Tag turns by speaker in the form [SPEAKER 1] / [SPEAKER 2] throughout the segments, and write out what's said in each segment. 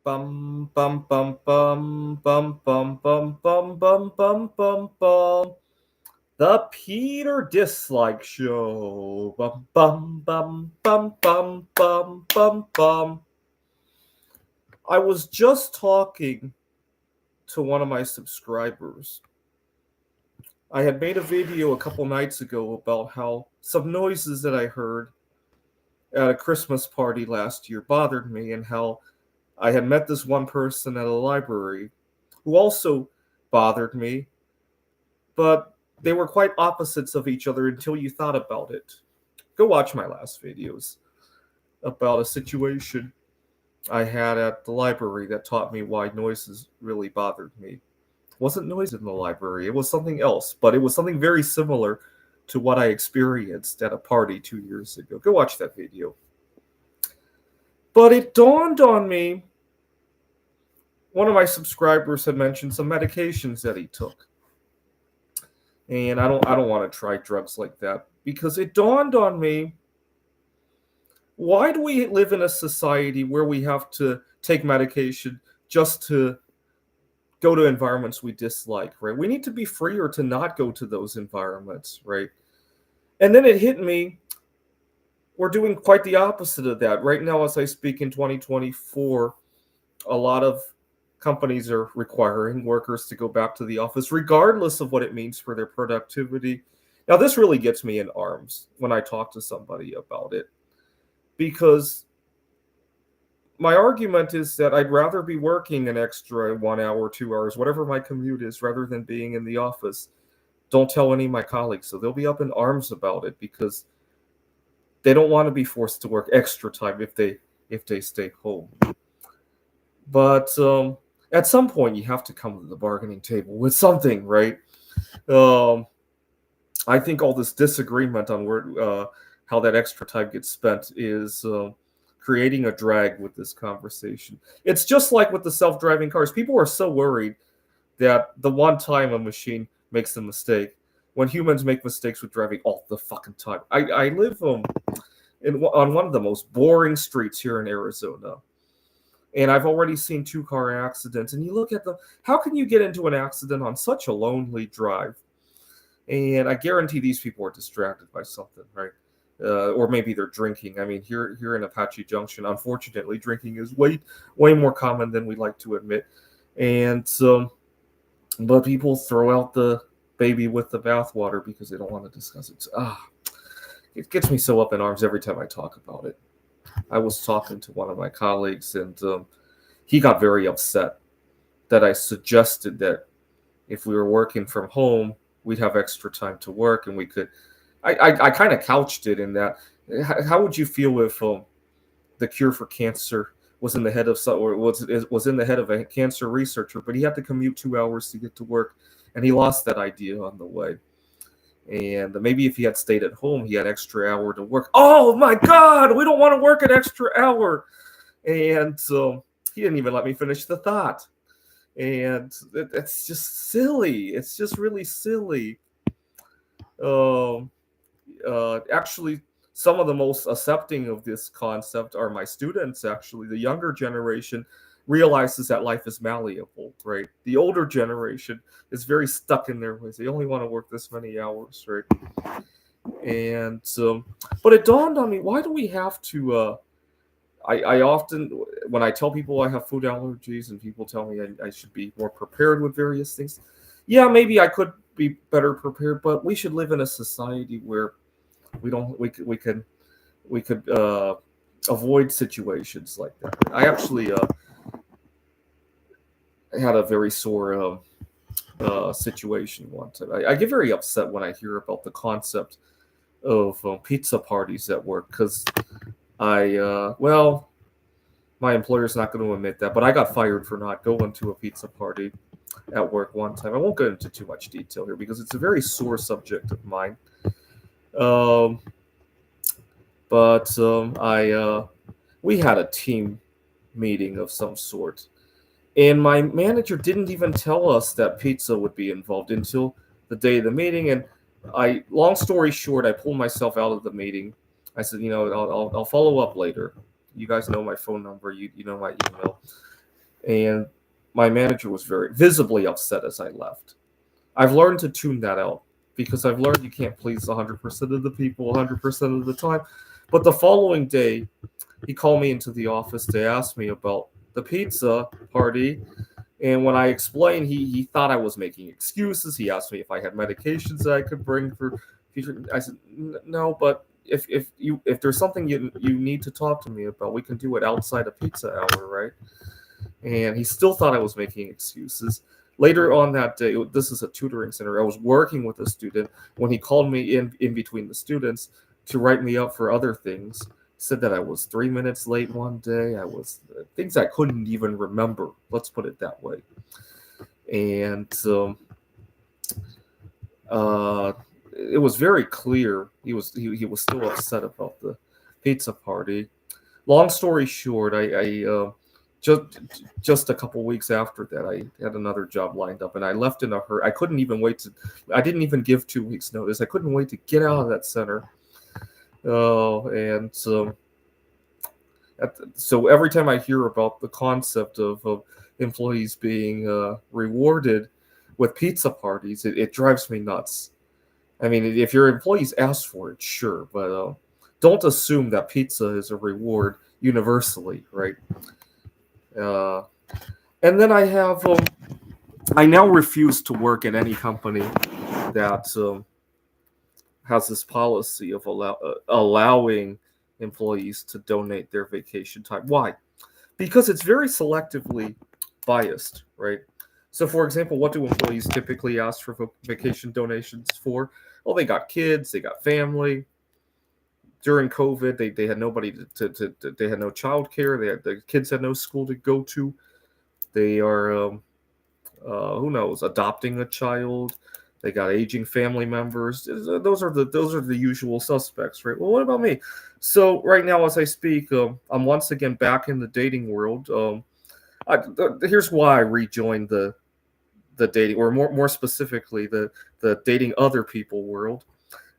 [SPEAKER 1] Bum bum bum bum bum bum bum bum bum bum bum bum. The Peter Dislike Show. Bum bum bum bum bum bum bum bum. I was just talking to one of my subscribers. I had made a video a couple nights ago about how some noises that I heard at a Christmas party last year bothered me, and how I had met this one person at a library who also bothered me, but they were quite opposites of each other until you thought about it. Go watch my last videos about a situation I had at the library that taught me why noises really bothered me. It wasn't noise in the library, it was something else, but it was something very similar to what I experienced at a party 2 years ago. Go watch that video. But it dawned on me, one of my subscribers had mentioned some medications that he took. And I don't want to try drugs like that, because it dawned on me, why do we live in a society where we have to take medication just to go to environments we dislike, right? We need to be freer to not go to those environments, right? And then it hit me, we're doing quite the opposite of that. Right now, as I speak in 2024, a lot of companies are requiring workers to go back to the office, regardless of what it means for their productivity. Now, this really gets me in arms when I talk to somebody about it, because my argument is that I'd rather be working an extra 1 hour, 2 hours, whatever my commute is, rather than being in the office. Don't tell any of my colleagues, so they'll be up in arms about it, because they don't want to be forced to work extra time if they stay home. But at some point, you have to come to the bargaining table with something, right? Um, I think all this disagreement on how that extra time gets spent is creating a drag with this conversation. It's just like with the self-driving cars. People are so worried that the one time a machine makes a mistake, when humans make mistakes with driving all the fucking time. I live on one of the most boring streets here in Arizona, and I've already seen 2 car accidents. And you look at them, how can you get into an accident on such a lonely drive? And I guarantee these people are distracted by something, right? Or maybe they're drinking. I mean, here in Apache Junction, unfortunately, drinking is way more common than we like to admit. And but people throw out the baby with the bathwater because they don't want to discuss it. It gets me so up in arms every time I talk about it. I was talking to one of my colleagues, and he got very upset that I suggested that if we were working from home, we'd have extra time to work, and we could. I kind of couched it in that. How would you feel if the cure for cancer was in the head of some, or was in the head of a cancer researcher, but he had to commute 2 hours to get to work, and he lost that idea on the way. And maybe if he had stayed at home, he had extra hour to work. Oh my God, we don't want to work an extra hour. And so he didn't even let me finish the thought. And it's just silly. It's just really silly. Um, Actually, some of the most accepting of this concept are my students. Actually, the younger generation realizes that life is malleable, right? The older generation is very stuck in their ways. They only want to work this many hours, right? And but it dawned on me, why do we have to I often, when I tell people I have food allergies and people tell me I should be more prepared with various things, yeah, maybe I could be better prepared, but we should live in a society where we could avoid situations like that. I actually had a very sore situation one time. I get very upset when I hear about the concept of pizza parties at work, because well, my employer's not going to admit that, but I got fired for not going to a pizza party at work one time. I won't go into too much detail here because it's a very sore subject of mine. Um, but I we had a team meeting of some sort, and my manager didn't even tell us that pizza would be involved until the day of the meeting. And long story short, I pulled myself out of the meeting. I said, I'll follow up later. You guys know my phone number. You know my email. And my manager was very visibly upset as I left. I've learned to tune that out because I've learned you can't please 100% of the people 100% of the time. But the following day, he called me into the office to ask me about the pizza party. And when I explained, he thought I was making excuses. He asked me if I had medications that I could bring for future. I said, no, but if there's something you need to talk to me about, we can do it outside of pizza hour, right? And he still thought I was making excuses. Later on that day, this is a tutoring center. I was working with a student when he called me in between the students to write me up for other things. He said that I was 3 minutes late one day. I was things I couldn't even remember. Let's put it that way. And uh, it was very clear he was still upset about the pizza party. Long story short, I just just a couple weeks after that, I had another job lined up, and I left in a hurry. I couldn't even wait to. I didn't even give 2 weeks notice. I couldn't wait to get out of that center. Oh, and so every time I hear about the concept of employees being rewarded with pizza parties, it drives me nuts. I mean, if your employees ask for it, sure, but don't assume that pizza is a reward universally, right? Uh, and then I now refuse to work at any company that has this policy of allowing employees to donate their vacation time. Why? Because it's very selectively biased, right? So, for example, what do employees typically ask for vacation donations for? Well, they got kids, they got family. During COVID, they had nobody they had no child care. The kids had no school to go to. They are who knows, adopting a child. They got aging family members. Those are the usual suspects, right? Well, what about me? So right now, as I speak, I'm once again back in the dating world. Here's why I rejoined the dating, or more specifically, the dating other people world.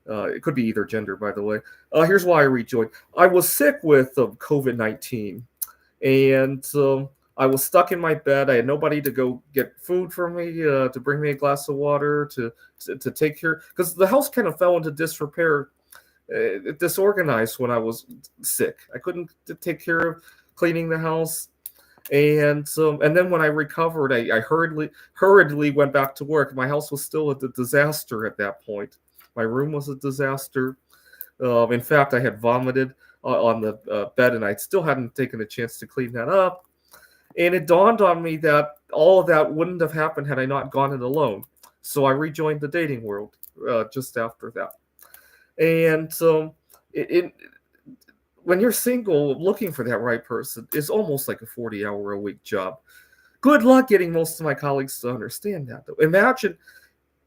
[SPEAKER 1] It could be either gender, by the way. Here's why I rejoined. I was sick with COVID-19, and I was stuck in my bed. I had nobody to go get food for me, to bring me a glass of water, to take care, because the house kind of fell into disrepair, disorganized when I was sick. I couldn't take care of cleaning the house, and then when I recovered, I hurriedly went back to work. My house was still a disaster at that point. My room was a disaster. In fact, I had vomited on the bed, and I still hadn't taken a chance to clean that up. And it dawned on me that all of that wouldn't have happened had I not gone it alone. So I rejoined the dating world just after that. And so it when you're single, looking for that right person is almost like a 40-hour-a-week job. Good luck getting most of my colleagues to understand that, though.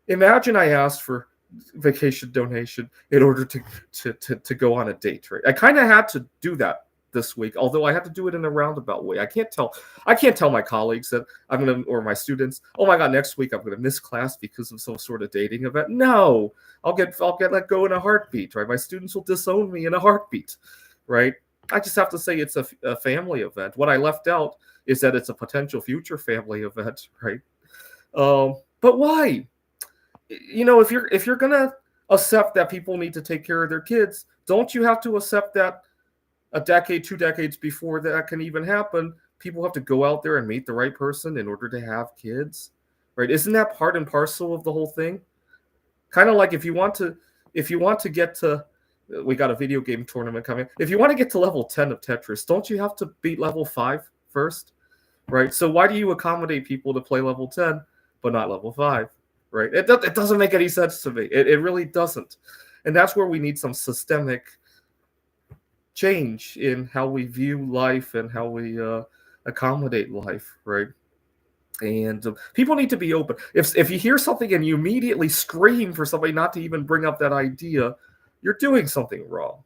[SPEAKER 1] Imagine I asked for vacation donation in order to go on a date, right? I kind of had to do that this week, although I had to do it in a roundabout way. I can't tell my colleagues that I'm gonna, or my students, oh my god, next week I'm gonna miss class because of some sort of dating event. No, I'll get let go in a heartbeat, right? My students will disown me in a heartbeat, right? I just have to say it's a family event. What I left out is that it's a potential future family event, right? But why? If you're gonna accept that people need to take care of their kids, don't you have to accept that a decade, 2 decades before that can even happen, people have to go out there and meet the right person in order to have kids, right? Isn't that part and parcel of the whole thing? Kind of like if you want to get to, we got a video game tournament coming. If you want to get to level 10 of Tetris, don't you have to beat level 5 first, right? So why do you accommodate people to play level 10 but not level 5, right? It doesn't make any sense to me. It really doesn't. And that's where we need some systemic change in how we view life and how we accommodate life, right? And people need to be open. If you hear something and you immediately scream for somebody not to even bring up that idea, you're doing something wrong.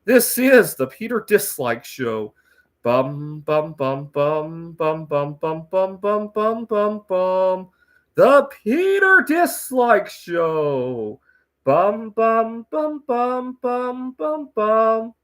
[SPEAKER 1] This is the Peter Dislike Show. Bum bum bum bum bum bum bum bum bum bum bum bum. The Peter Dislike Show. Bum bum bum bum bum bum bum.